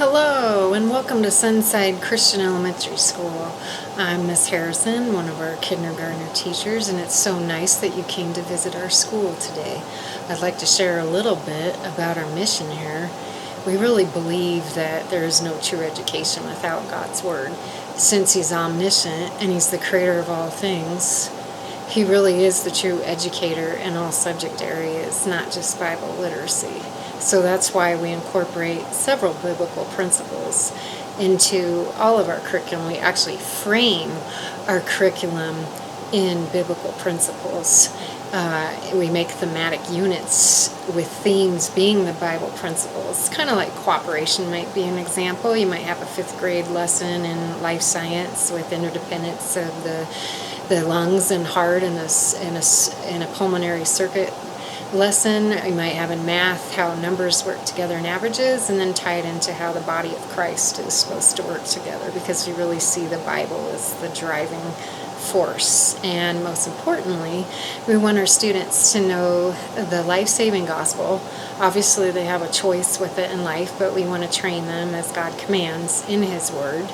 Hello and welcome to Sunside Christian Elementary School. I'm Miss Harrison, one of our kindergartner teachers, and it's so nice that you came to visit our school today. I'd like to share a little bit about our mission here. We really believe that there is no true education without God's Word. Since He's omniscient and He's the creator of all things, He really is the true educator in all subject areas, not just Bible literacy. So that's why we incorporate several biblical principles into all of our curriculum. We actually frame our curriculum in biblical principles. We make thematic units with themes being the Bible principles. Kind of like cooperation might be an example. You might have a 5th grade lesson in life science with interdependence of the lungs and heart in a pulmonary circuit lesson. You might have in math how numbers work together in averages, and then tie it into how the body of Christ is supposed to work together, because we really see the Bible as the driving force. And most importantly, we want our students to know the life-saving gospel. Obviously they have a choice with it in life, but we want to train them as God commands in His Word,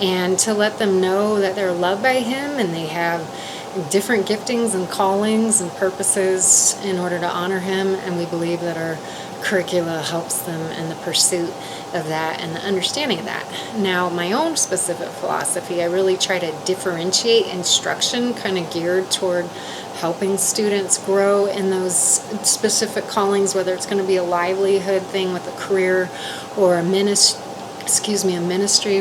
and to let them know that they're loved by Him and they have different giftings and callings and purposes in order to honor Him. And we believe that our curricula helps them in the pursuit of that and the understanding of that. Now, my own specific philosophy, I really try to differentiate instruction kind of geared toward helping students grow in those specific callings, whether it's going to be a livelihood thing with a career or a ministry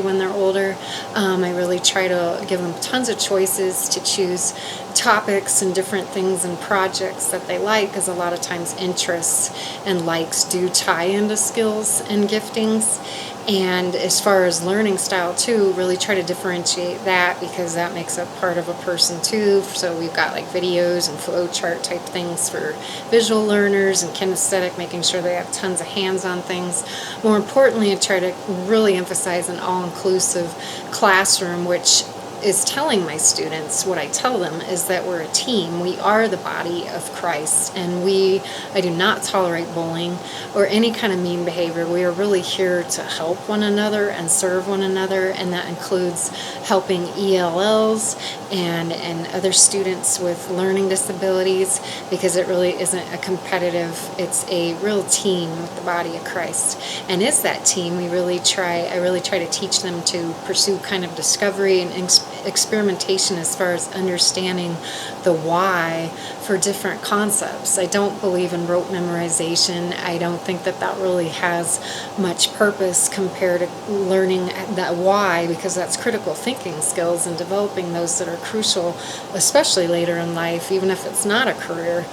when they're older. I really try to give them tons of choices to choose topics and different things and projects that they like, because a lot of times interests and likes do tie into skills and giftings. And as far as learning style too, really try to differentiate that, because that makes up part of a person too. So we've got like videos and flow chart type things for visual learners, and kinesthetic, making sure they have tons of hands-on things. More importantly, I try to really emphasize an all-inclusive classroom, which is telling my students, what I tell them is that we're a team. We are the body of Christ, and I do not tolerate bullying or any kind of mean behavior. We are really here to help one another and serve one another, and that includes helping ELLs and other students with learning disabilities, because it really isn't a competitive, it's a real team with the body of Christ. And as that team, I really try to teach them to pursue kind of discovery and experimentation as far as understanding the why for different concepts. I don't believe in rote memorization. I don't think that really has much purpose compared to learning that why, because that's critical thinking skills and developing those that are crucial, especially later in life, even if it's not a career.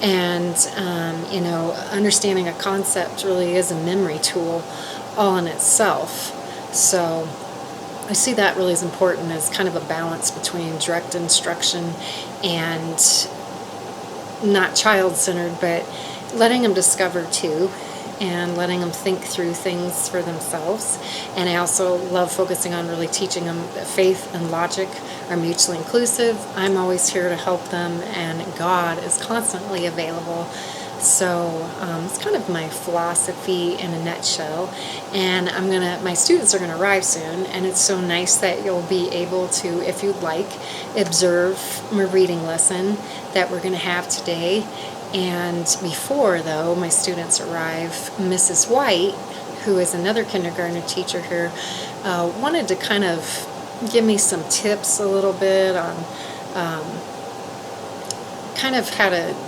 And understanding a concept really is a memory tool all in itself. So I see that really is important as kind of a balance between direct instruction and not child-centered, but letting them discover too, and letting them think through things for themselves. And I also love focusing on really teaching them that faith and logic are mutually inclusive. I'm always here to help them, and God is constantly available. So it's kind of my philosophy in a nutshell. And my students are gonna arrive soon, and it's so nice that you'll be able to, if you'd like, observe my reading lesson that we're gonna have today. And before, though, my students arrive, Mrs. White, who is another kindergarten teacher here, wanted to kind of give me some tips a little bit on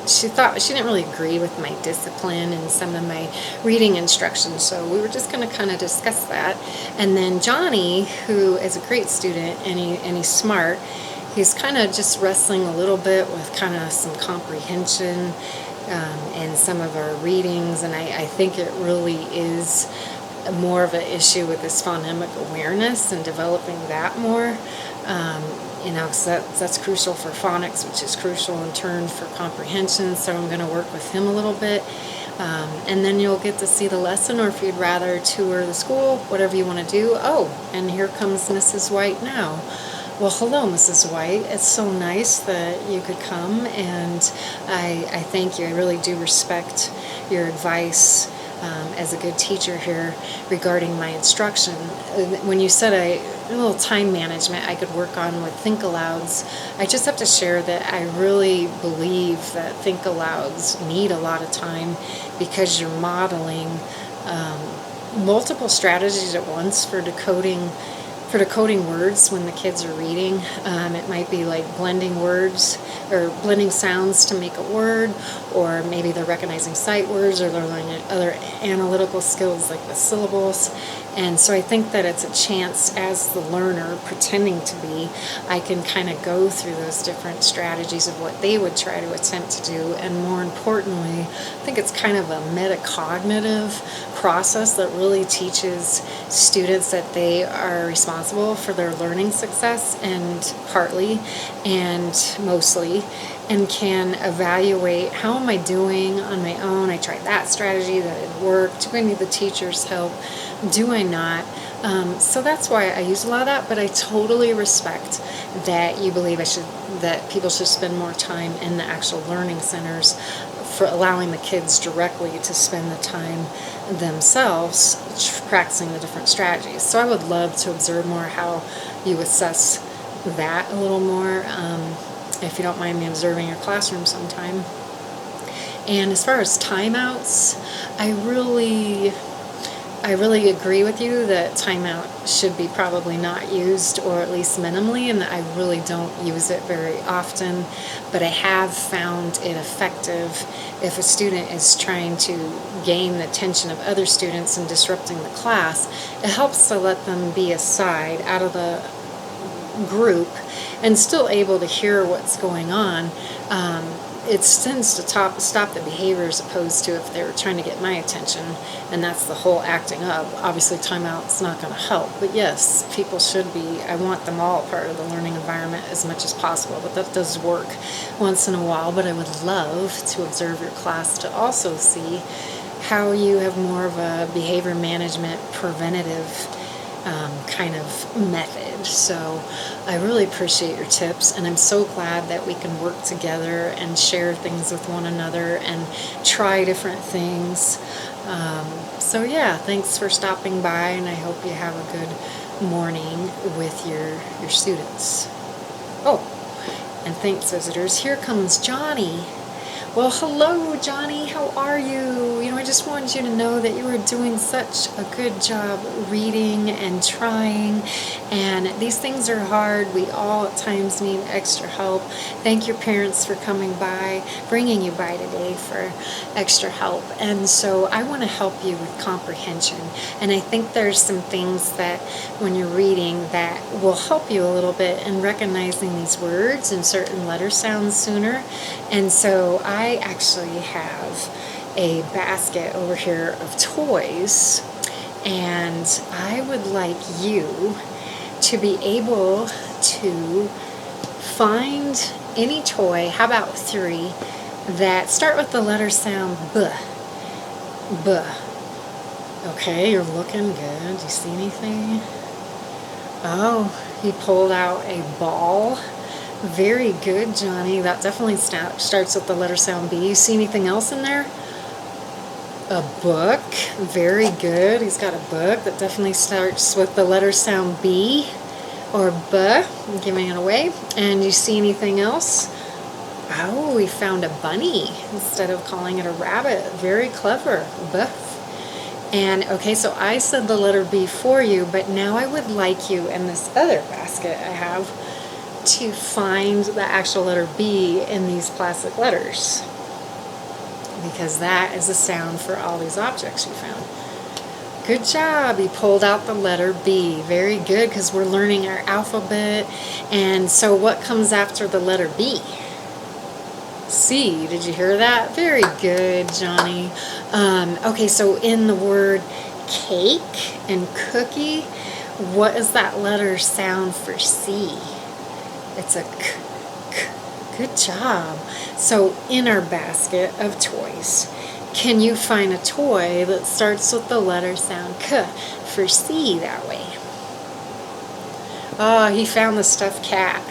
she didn't really agree with my discipline and some of my reading instructions, so we were just going to kind of discuss that. And then Johnny, who is a great student and he's smart, he's kind of just wrestling a little bit with kind of some comprehension in some of our readings, and I think it really is more of an issue with this phonemic awareness and developing that more. So that's crucial for phonics, which is crucial in turn for comprehension. So I'm going to work with him a little bit. And then you'll get to see the lesson, or if you'd rather tour the school, whatever you want to do. Oh, and here comes Mrs. White now. Well, hello, Mrs. White. It's so nice that you could come, and I thank you. I really do respect your advice as a good teacher here regarding my instruction. When you said a little time management I could work on with think alouds, I just have to share that I really believe that think alouds need a lot of time because you're modeling multiple strategies at once for decoding words when the kids are reading. It might be like blending words or blending sounds to make a word, or maybe they're recognizing sight words, or they're learning other analytical skills like the syllables. And so I think that it's a chance as the learner, pretending to be, I can kind of go through those different strategies of what they would try to attempt to do. And more importantly, I think it's kind of a metacognitive process that really teaches students that they are responsible for their learning success, and partly and mostly, and can evaluate, how am I doing on my own? I tried that strategy, that it worked. Do I need the teacher's help? Do I not? So that's why I use a lot of that, but I totally respect that you believe that people should spend more time in the actual learning centers, for allowing the kids directly to spend the time themselves practicing the different strategies. So I would love to observe more how you assess that a little more, if you don't mind me observing your classroom sometime. And as far as timeouts, I really agree with you that timeout should be probably not used, or at least minimally, and I really don't use it very often, but I have found it effective if a student is trying to gain the attention of other students and disrupting the class. It helps to let them be aside out of the group and still able to hear what's going on. It tends to stop the behavior, as opposed to if they were trying to get my attention, and that's the whole acting up. Obviously, timeout's not going to help, but yes, people should be. I want them all part of the learning environment as much as possible, but that does work once in a while. But I would love to observe your class to also see how you have more of a behavior management preventative kind of method. So I really appreciate your tips, and I'm so glad that we can work together and share things with one another and try different things. So yeah, thanks for stopping by, and I hope you have a good morning with your students. Oh, and thanks, visitors. Here comes Johnny. Well, hello, Johnny. How are you? I just wanted you to know that you are doing such a good job reading and trying. And these things are hard. We all at times need extra help. Thank your parents for coming by, bringing you by today for extra help. And so I want to help you with comprehension. And I think there's some things that when you're reading that will help you a little bit in recognizing these words and certain letter sounds sooner. And so I actually have a basket over here of toys, and I would like you to be able to find any toy, how about 3, that start with the letter sound B. B. Okay, you're looking good. Do you see anything? Oh, he pulled out a ball. Very good, Johnny. That definitely starts with the letter sound B. You see anything else in there? A book. Very good. He's got a book that definitely starts with the letter sound B or B. I'm giving it away. And you see anything else? Oh, we found a bunny instead of calling it a rabbit. Very clever. B. And okay, so I said the letter B for you, but now I would like you in this other basket I have to find the actual letter B in these plastic letters, because that is the sound for all these objects you found. Good job. You pulled out the letter B. Very good, because we're learning our alphabet. And so what comes after the letter B? C. Did you hear that? Very good, Johnny. Okay, so in the word cake and cookie, what is that letter sound for C? It's a k, k. Good job. So in our basket of toys, can you find a toy that starts with the letter sound K for C that way? Oh, he found the stuffed cat.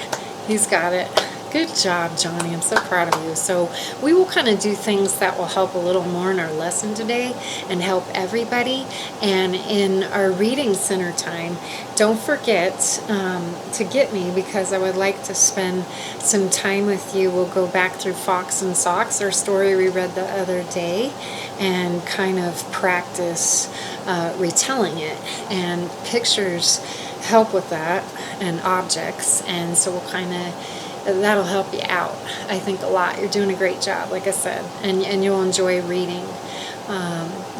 He's got it. Good job, Johnny. I'm so proud of you. So we will kind of do things that will help a little more in our lesson today and help everybody. And in our reading center time, don't forget to get me, because I would like to spend some time with you. We'll go back through Fox and Socks, our story we read the other day, and kind of practice retelling it. And pictures help with that, and objects. And so we'll kind of, that'll help you out, I think, a lot. You're doing a great job, like I said, and you'll enjoy reading.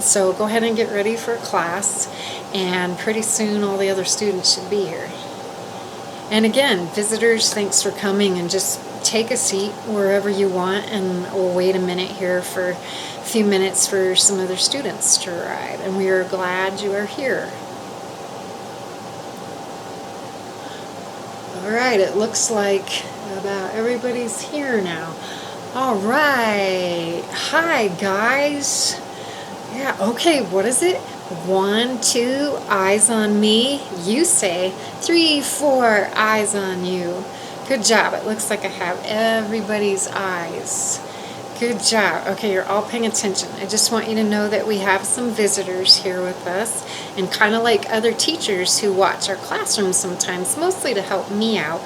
So go ahead and get ready for class, and pretty soon all the other students should be here. And again, visitors, thanks for coming, and just take a seat wherever you want, and we'll wait a minute here for a few minutes for some other students to arrive, and we are glad you are here. All right, it looks like about everybody's here now. All right. Hi, guys. Yeah, okay, what is it? 1, 2, eyes on me. You say 3, 4, eyes on you. Good job. It looks like I have everybody's eyes. Good job. Okay, you're all paying attention. I just want you to know that we have some visitors here with us, and kind of like other teachers who watch our classrooms sometimes, mostly to help me out,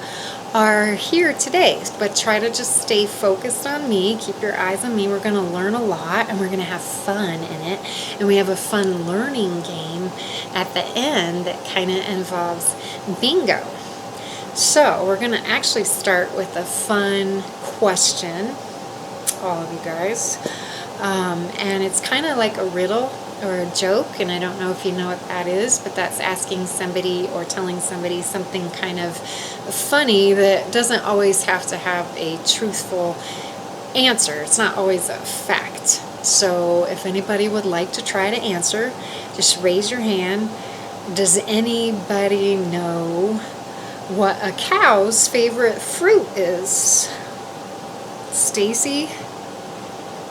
are here today. But try to just stay focused on me. Keep your eyes on me. We're going to learn a lot, and we're going to have fun in it. And we have a fun learning game at the end that kind of involves bingo. So we're going to actually start with a fun question, all of you guys, and it's kind of like a riddle or a joke, and I don't know if you know what that is, but that's asking somebody or telling somebody something kind of funny that doesn't always have to have a truthful answer. It's not always a fact. So if anybody would like to try to answer, just raise your hand. Does anybody know what a cow's favorite fruit is? Stacy?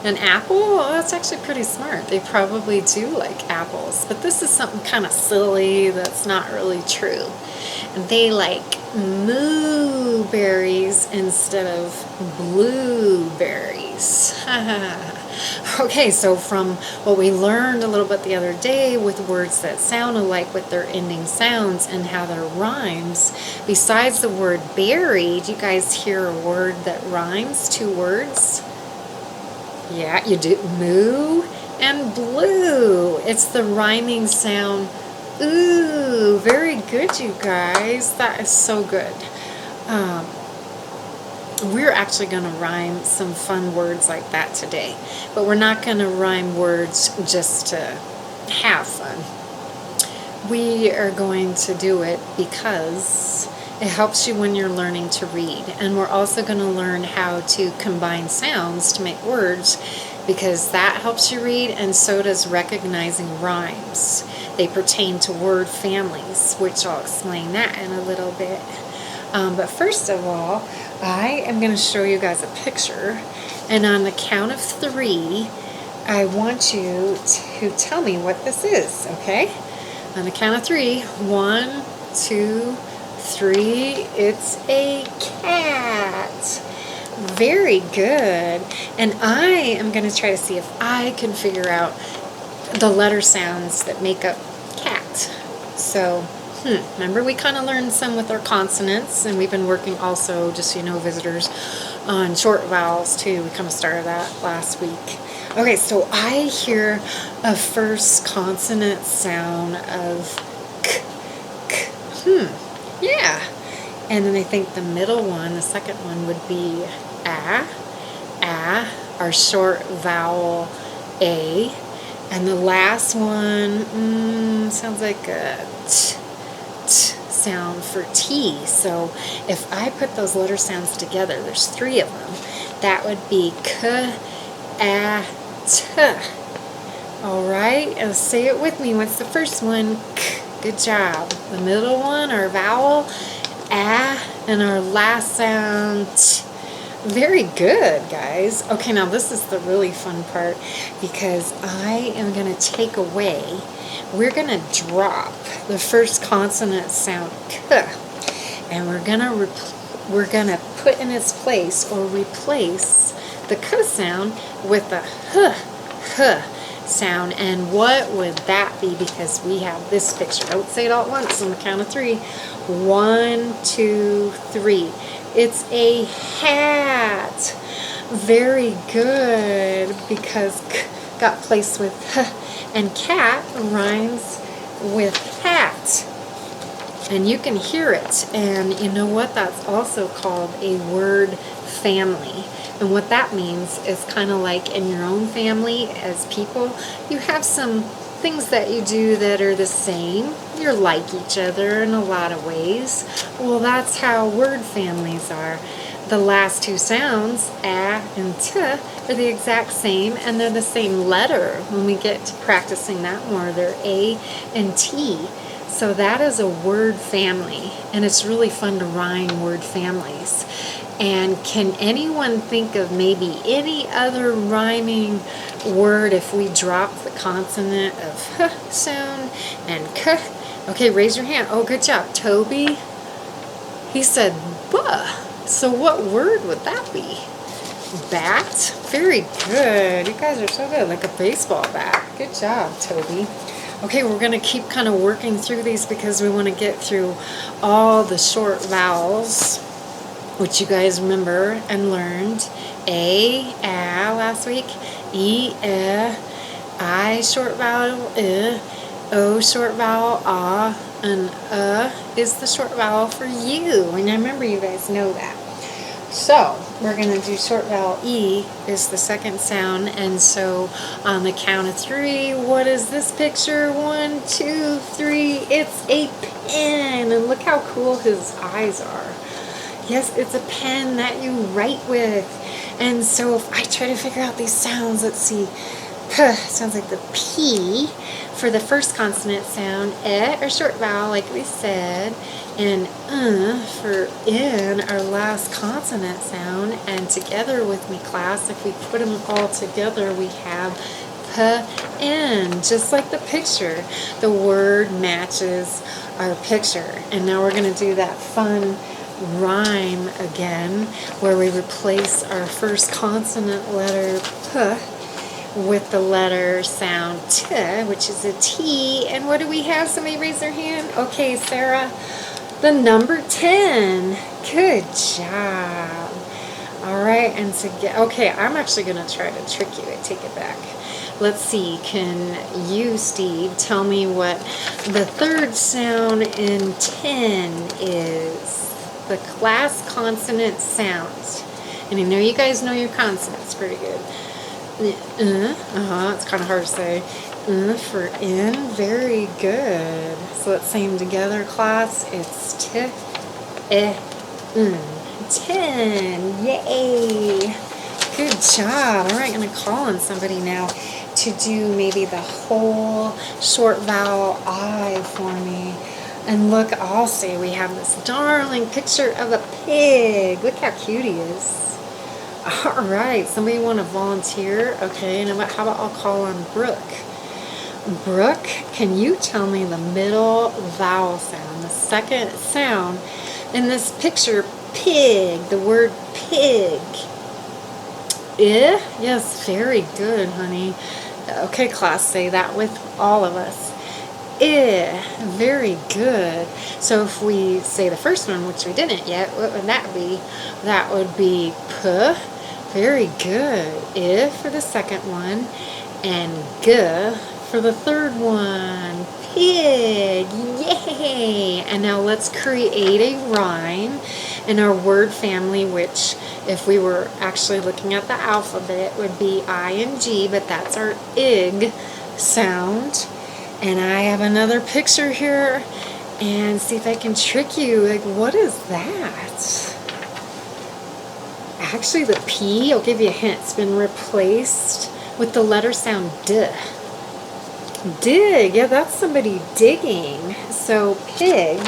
An apple? Oh, that's actually pretty smart. They probably do like apples, but this is something kind of silly that's not really true. They like mooberries instead of blueberries. Okay, so from what we learned a little bit the other day with words that sound alike with their ending sounds and how they're rhymes, besides the word berry, do you guys hear a word that rhymes, 2 words? Yeah, you do. Moo and blue. It's the rhyming sound. Ooh, very good, you guys. That is so good. We're actually going to rhyme some fun words like that today. But we're not going to rhyme words just to have fun. We are going to do it because it helps you when you're learning to read. And we're also going to learn how to combine sounds to make words, because that helps you read, and so does recognizing rhymes. They pertain to word families, which I'll explain that in a little bit. But first of all, I am going to show you guys a picture, and on the count of 3, I want you to tell me what this is, okay? On the count of 3, 1, 2, 3, it's a cat. Very good. And I am going to try to see if I can figure out the letter sounds that make up cat. So, remember we kind of learned some with our consonants, and we've been working also, just so you know, visitors, on short vowels too. We kind of started that last week. Okay, so I hear a first consonant sound of k, k. Yeah. And then I think the middle one, the second one, would be a, our short vowel A. And the last one sounds like a t sound for T. So if I put those letter sounds together, there's 3 of them. That would be k, a, t. All right, and say it with me. What's the first one? K. Good job. The middle one, our vowel, a, and our last sound, t. Very good, guys. Okay, now this is the really fun part, because I am going to take away, we're going to drop the first consonant sound, k, and we're going to we're going to put in its place or replace the k sound with the h sound. And what would that be? Because we have this picture. Don't say it all at once on the count of 3. 1, 2, 3. It's a hat. Very good, because k got placed with h, and cat rhymes with hat. And you can hear it. And you know what? That's also called a word family. And what that means is kind of like in your own family as people, you have some things that you do that are the same. You're like each other in a lot of ways. Well, that's how word families are. The last 2 sounds, a and t, are the exact same, and they're the same letter. When we get to practicing that more, they're a and t. So that is a word family, and it's really fun to rhyme word families. And can anyone think of maybe any other rhyming word if we drop the consonant of h sound and k? Okay, raise your hand. Oh, good job. Toby, he said buh. So what word would that be? Bat? Very good. You guys are so good. Like a baseball bat. Good job, Toby. Okay, we're going to keep kind of working through these because we want to get through all the short vowels, which you guys remember and learned. A last week. E, I short vowel, O short vowel, and is the short vowel for you. And I remember you guys know that. So we're going to do short vowel E is the second sound. And so on the count of 3, what is this picture? 1, 2, 3. It's a pen. And look how cool his eyes are. Yes, it's a pen that you write with. And so if I try to figure out these sounds, let's see. P sounds like the P for the first consonant sound. E, or short vowel, like we said. And for in, our last consonant sound. And together with me, class, if we put them all together, we have P-N, just like the picture. The word matches our picture. And now we're going to do that fun rhyme again, where we replace our first consonant letter P with the letter sound T, which is a T. And what do we have? Somebody raise their hand. Okay, Sarah. The number 10. Good job. All right, and to get, okay, I'm actually going to try to trick you. I take it back. Let's see, can you, Steve, tell me what the third sound in 10 is? The class consonant sounds. And I know you guys know your consonants pretty good. It's kind of hard to say. For in, very good. So let's say them together, class. It's t, e, n. 10. Yay! Good job. All right, I'm going to call on somebody now to do maybe the whole short vowel I for me. And look, I'll say we have this darling picture of a pig. Look how cute he is. All right, somebody want to volunteer? Okay, and how about I'll call on Brooke. Brooke, can you tell me the middle vowel sound, the second sound in this picture, pig, the word pig? Yes, very good, honey. Okay, class, say that with all of us. Very good. So if we say the first one, which we didn't yet, what would that be? That would be p. Very good. I for the second one, and g for the third one. Pig. Yay! And now let's create a rhyme in our word family, which if we were actually looking at the alphabet would be I and G, but that's our ig sound. And I have another picture here, and see if I can trick you. Like, what is that? Actually, the P, I'll give you a hint, it's been replaced with the letter sound D. Dig, yeah, that's somebody digging. So pig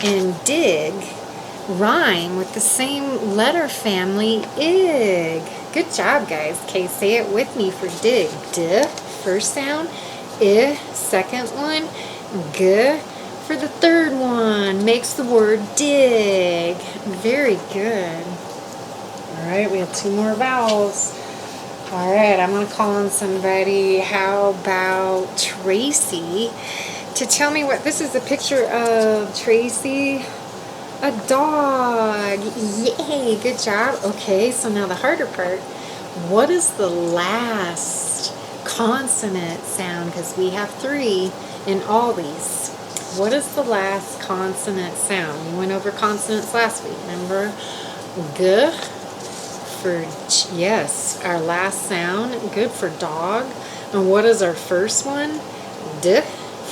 and dig rhyme with the same letter family, ig. Good job, guys. Okay, say it with me for dig. D, first sound. I, second one. G, For the third one, makes the word dig. Very good. All right, we have 2 more vowels. All right, I'm going to call on somebody. How about Tracy to tell me what this is a picture of? Tracy, a dog. Yay, good job. Okay, so now the harder part. What is the last consonant sound? Because we have 3 in all these. What is the last consonant sound? We went over consonants last week, remember? G for, yes, our last sound. Good for dog. And what is our first one? D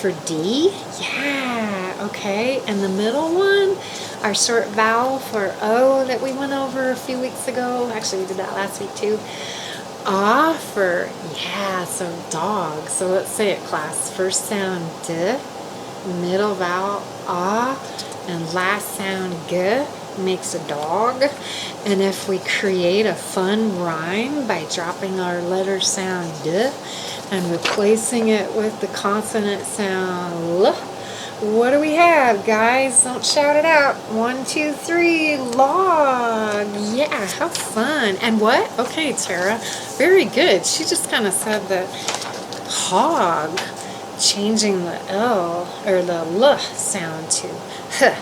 for D. Yeah, okay. And the middle one, our short vowel for O that we went over a few weeks ago. Actually, we did that last week too. Ah for, yeah, so dog. So let's say it, class. First sound D, middle vowel ah, and last sound G makes a dog. And if we create a fun rhyme by dropping our letter sound D and replacing it with the consonant sound L, what do we have, guys? Don't shout it out. 1, 2, 3, log. Yeah, how fun. And what? Okay, Tara, very good. She just kind of said that hog, changing the L or the L sound to H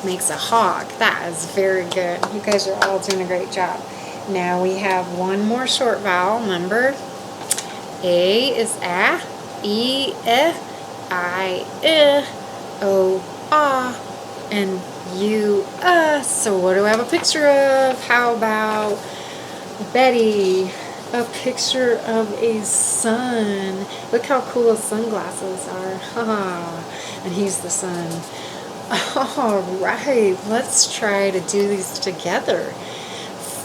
makes a hog. That is very good. You guys are all doing a great job. Now we have one more short vowel. Remember, A is A, E, I, O, ah, and U, So what do I have a picture of? How about Betty? A picture of a sun. Look how cool his sunglasses are. And he's the sun. All right, let's try to do these together.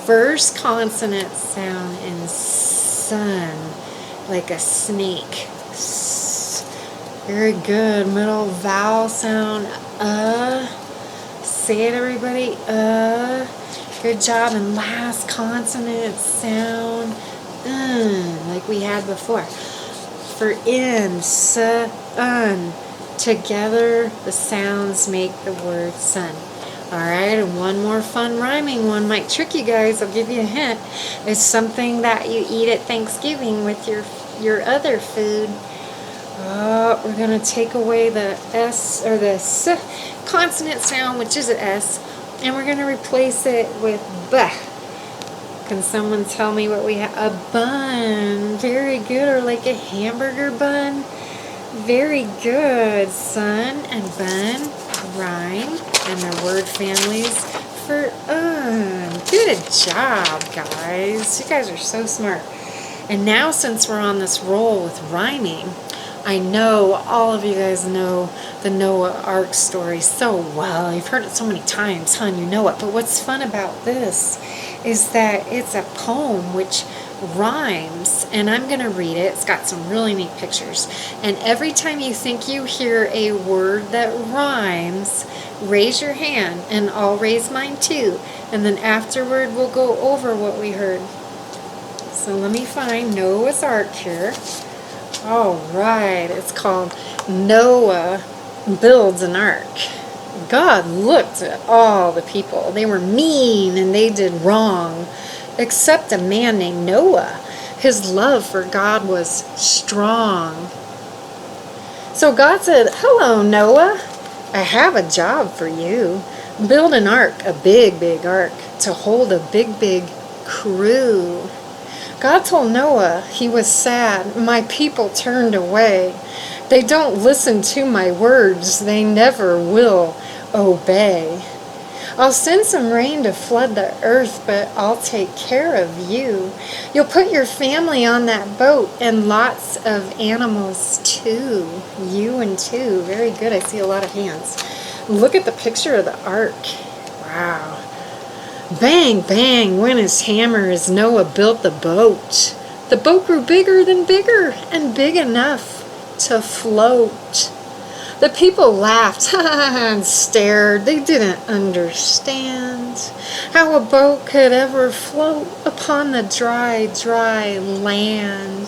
First consonant sound in sun, like a snake. Very good. Middle vowel sound, Say it, everybody, Good job. And last consonant sound, like we had before. For in, sun. Together, the sounds make the word sun. All right, and one more fun rhyming one might trick you guys. I'll give you a hint. It's something that you eat at Thanksgiving with your other food. We're going to take away the S or the S consonant sound, which is an S, and we're going to replace it with B. Can someone tell me what we have? A bun. Very good. Or like a hamburger bun. Very good. Sun and bun rhyme, and their word families for Good job, guys. You guys are so smart. And now, since we're on this roll with rhyming, I know all of you guys know the Noah Ark story so well. You've heard it so many times, huh? You know it. But what's fun about this is that it's a poem which rhymes, and I'm going to read it. It's got some really neat pictures. And every time you think you hear a word that rhymes, raise your hand, and I'll raise mine too. And then afterward, we'll go over what we heard. So let me find Noah's Ark here. All right, it's called Noah Builds an Ark. God looked at all the people. They were mean and they did wrong, except a man named Noah. His love for God was strong. So God said, "Hello, Noah. I have a job for you. Build an ark, a big, big ark, to hold a big, big crew." God told Noah he was sad. My people turned away. They don't listen to my words. They never will obey. I'll send some rain to flood the earth, but I'll take care of you. You'll put your family on that boat and lots of animals too. You and two. Very good. I see a lot of hands. Look at the picture of the ark. Wow. Bang, bang went his hammer as Noah built the boat. The boat grew bigger than bigger and big enough to float. The people laughed and stared. They didn't understand how a boat could ever float upon the dry, dry land.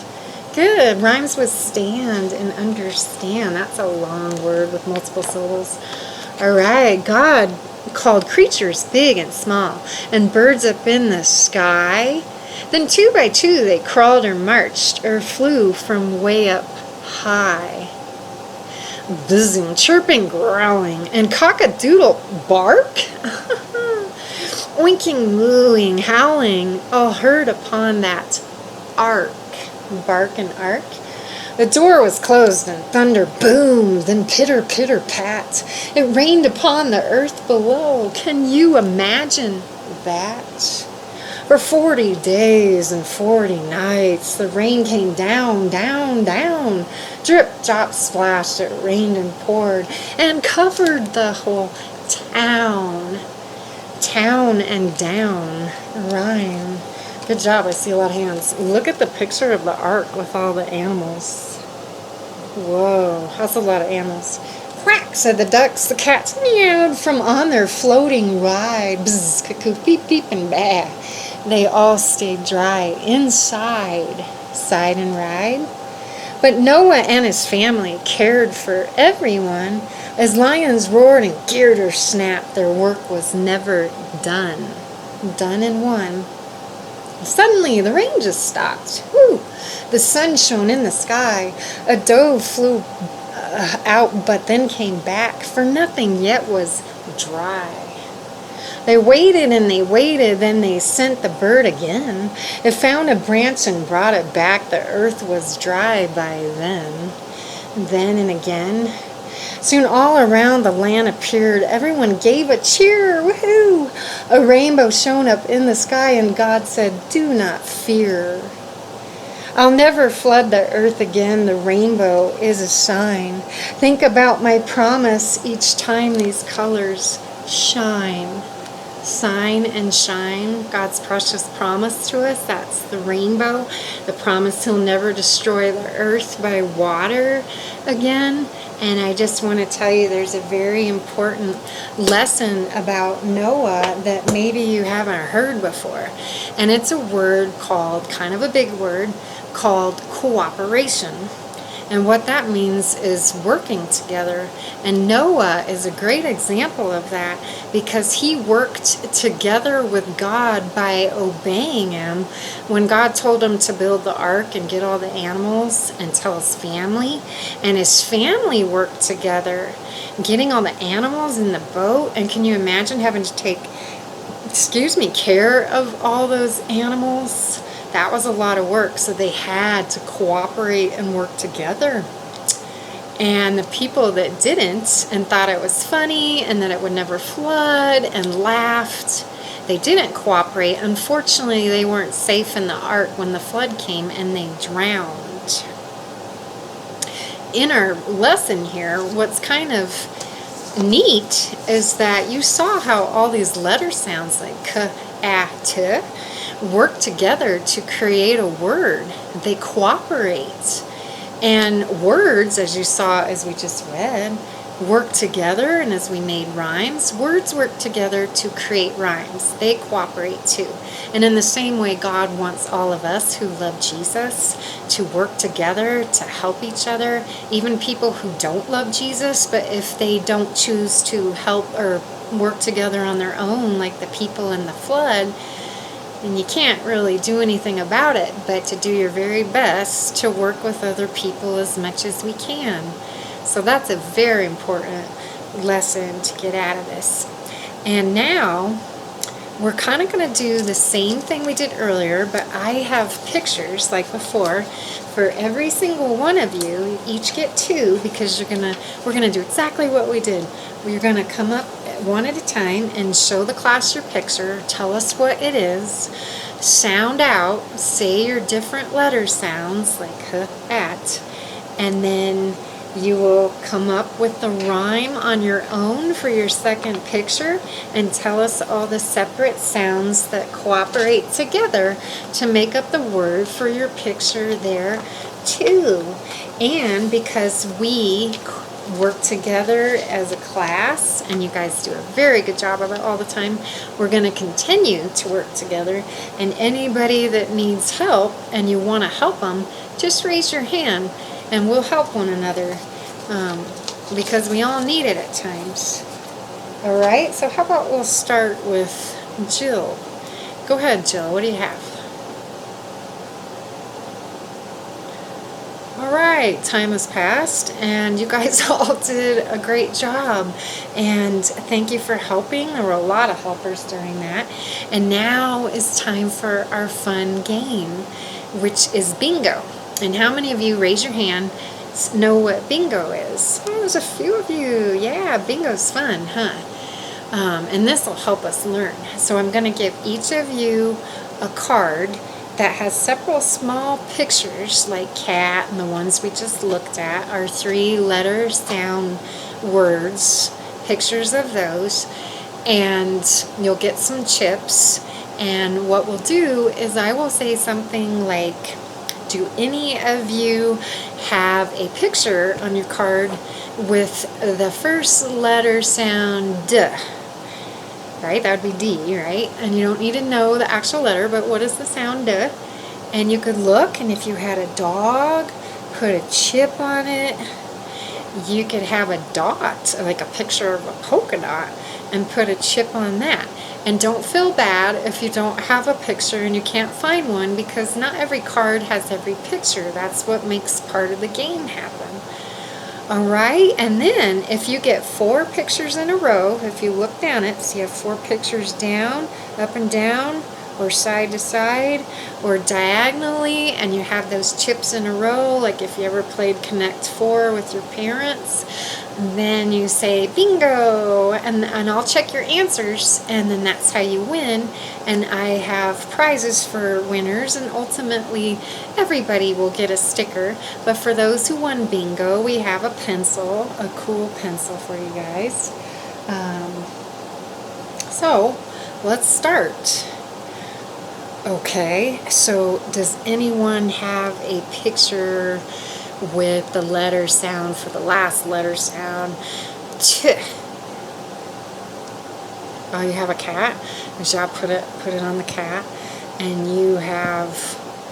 good. Rhymes with stand and understand. That's a long word with multiple syllables. All right. God called creatures big and small, and birds up in the sky. Then 2 by 2 they crawled or marched or flew from way up high. Buzzing, chirping, growling, and cock-a-doodle bark? Oinking, mooing, howling, all heard upon that ark. Bark and ark. The door was closed and thunder boomed, then pitter, pitter, pat. It rained upon the earth below. Can you imagine that? For 40 days and 40 nights, the rain came down, down, down. Drip, drop, splash, it rained and poured and covered the whole town. Town and down. Rhyme. Good job. I see a lot of hands. Look at the picture of the ark with all the animals. Whoa, that's a lot of animals. Quack, said the ducks. The cats meowed from on their floating ride. Bzz, cuckoo, beep, beep, and bah. They all stayed dry inside, side and ride. But Noah and his family cared for everyone. As lions roared and girder snapped, their work was never done. Done in one. Suddenly, the rain just stopped. Woo! The sun shone in the sky. A dove flew out, but then came back, for nothing yet was dry. They waited and they waited, then they sent the bird again. It found a branch and brought it back. The earth was dry by then. Then and again. Soon all around the land appeared. Everyone gave a cheer. Woohoo! A rainbow shone up in the sky, and God said, "Do not fear. I'll never flood the earth again. The rainbow is a sign. Think about my promise each time these colors shine." Sign and shine, God's precious promise to us. That's the rainbow. The promise He'll never destroy the earth by water again. And I just want to tell you there's a very important lesson about Noah that maybe you haven't heard before. And it's a word called, kind of a big word, called cooperation. And what that means is working together. And Noah is a great example of that because he worked together with God by obeying Him. When God told him to build the ark and get all the animals and tell his family, and his family worked together, getting all the animals in the boat. And can you imagine having to take, care of all those animals? That was a lot of work, so they had to cooperate and work together. And the people that didn't and thought it was funny and that it would never flood and laughed, they didn't cooperate. Unfortunately, they weren't safe in the ark when the flood came and they drowned. In our lesson here, what's kind of neat is that you saw how all these letter sounds like k, a, t, work together to create a word. They cooperate. And words, as you saw, as we just read, work together, and as we made rhymes, words work together to create rhymes. They cooperate too. And in the same way, God wants all of us who love Jesus to work together to help each other, even people who don't love Jesus, but if they don't choose to help or work together on their own, like the people in the flood, and you can't really do anything about it, but to do your very best to work with other people as much as we can. So that's a very important lesson to get out of this. And now we're kind of going to do the same thing we did earlier, but I have pictures like before for every single one of you. You each get 2 because we're going to do exactly what we did. We're going to come up one at a time and show the class your picture, tell us what it is, sound out, say your different letter sounds like h, at, and then you will come up with the rhyme on your own for your second picture and tell us all the separate sounds that cooperate together to make up the word for your picture there too. And because we work together as a class, and you guys do a very good job of it all the time, we're going to continue to work together. And anybody that needs help and you want to help them, just raise your hand and we'll help one another because we all need it at times. All right, so how about we'll start with Jill. Go ahead, Jill. What do you have? All right, time has passed, and you guys all did a great job. And thank you for helping. There were a lot of helpers during that. And now is time for our fun game, which is bingo. And how many of you, raise your hand, know what bingo is? Oh, there's a few of you. Yeah, bingo's fun, huh? And this will help us learn. So I'm going to give each of you a card that has several small pictures, like cat and the ones we just looked at are 3-letter sound words, pictures of those, and you'll get some chips. And what we'll do is I will say something like, do any of you have a picture on your card with the first letter sound D? Right, that would be D, right? And you don't need to know the actual letter, but what is the sound D? And you could look, and if you had a dog, put a chip on it. You could have a dot, like a picture of a polka dot, and put a chip on that. And don't feel bad if you don't have a picture and you can't find one, because not every card has every picture. That's what makes part of the game happen. All right, and then if you get 4 pictures in a row, if you look down it, so you have 4 pictures down, up and down, or side to side, or diagonally, and you have those chips in a row, like if you ever played Connect 4 with your parents, then you say bingo, and I'll check your answers, and then that's how you win. And I have prizes for winners, and ultimately everybody will get a sticker. But for those who won bingo, we have a pencil, a cool pencil for you guys. So let's start. Okay, so does anyone have a picture with the letter sound for the last letter sound? Ch. Oh, you have a cat? Good job, put it on the cat. And you have,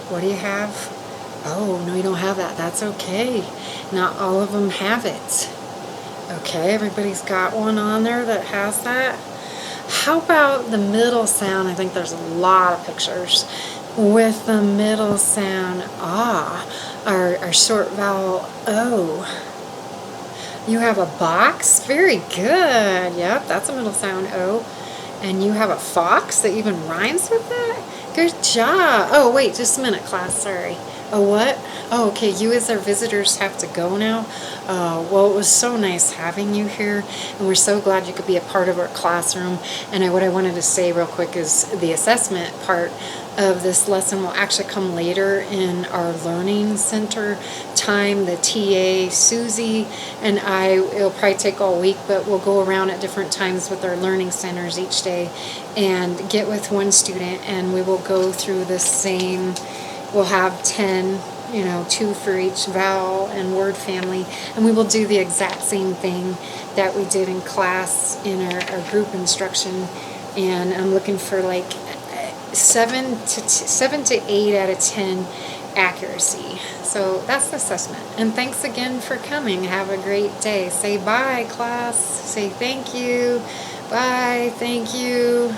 what do you have? Oh, no, you don't have that. That's okay. Not all of them have it. Okay, everybody's got one on there that has that. How about the middle sound? I think there's a lot of pictures with the middle sound, our short vowel O. You have a box? Very good. Yep, that's a middle sound O. And you have a fox that even rhymes with that? Good job. Oh, wait, just a minute, class. Sorry. Oh, what? Oh, okay, you as our visitors have to go now. Well, it was so nice having you here, and we're so glad you could be a part of our classroom. And what I wanted to say real quick is the assessment part of this lesson will actually come later in our learning center time. The TA, Susie, and it'll probably take all week, but we'll go around at different times with our learning centers each day and get with one student, and we will go through the same. We'll have 10, 2 for each vowel and word family, and we will do the exact same thing that we did in class in our group instruction. And I'm looking for like 7 to 8 out of 10 accuracy. So that's the assessment. And thanks again for coming. Have a great day. Say bye, class. Say thank you. Bye. Thank you.